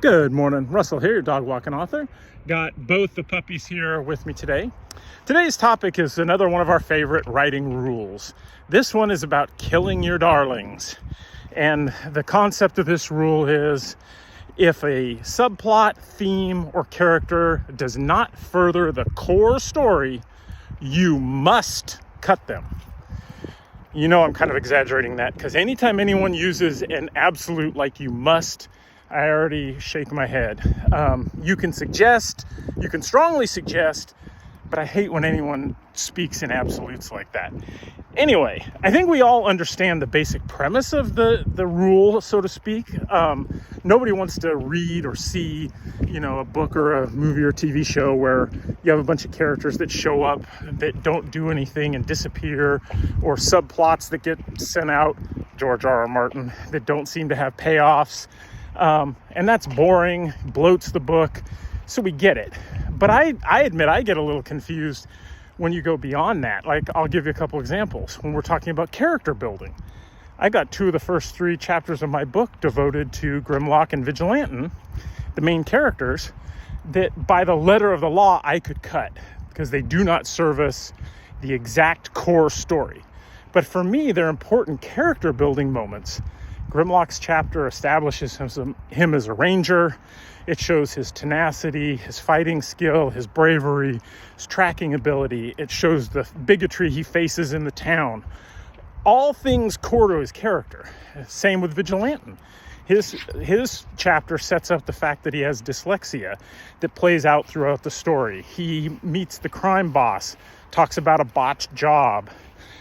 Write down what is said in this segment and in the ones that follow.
Good morning, Russell here, your dog walking author. Got both the puppies here with me today. Today's topic is another one of our favorite writing rules. This one is about killing your darlings. And the concept of this rule is if a subplot, theme, or character does not further the core story, you must cut them. You know I'm kind of exaggerating that because anytime anyone uses an absolute like you must, I already shake my head. You can strongly suggest, but I hate when anyone speaks in absolutes like that. Anyway, I think we all understand the basic premise of the rule, so to speak. Nobody wants to read or see, a book or a movie or TV show where you have a bunch of characters that show up that don't do anything and disappear, or subplots that get sent out, George R.R. Martin, that don't seem to have payoffs. And that's boring, bloats the book, so we get it. But I admit I get a little confused when you go beyond that. Like, I'll give you a couple examples. When we're talking about character building, I got 2 of the first 3 chapters of my book devoted to Grimlock and Vigilanten, the main characters, that by the letter of the law I could cut because they do not service the exact core story. But for me, they're important character building moments. Grimlock's chapter establishes him as a ranger. It shows his tenacity, his fighting skill, his bravery, his tracking ability. It shows the bigotry he faces in the town. All things core to his character. Same with Vigilanten. His chapter sets up the fact that he has dyslexia that plays out throughout the story. He meets the crime boss, talks about a botched job,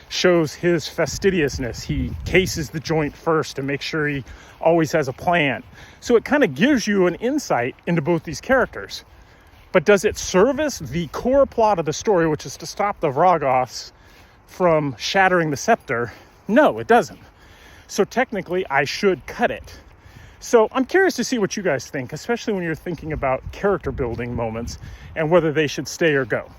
shows his fastidiousness. He cases the joint first to make sure he always has a plan. So it kind of gives you an insight into both these characters. But does it service the core plot of the story, which is to stop the Vroggoths from shattering the scepter? No, it doesn't. So technically, I should cut it. So I'm curious to see what you guys think, especially when you're thinking about character building moments and whether they should stay or go.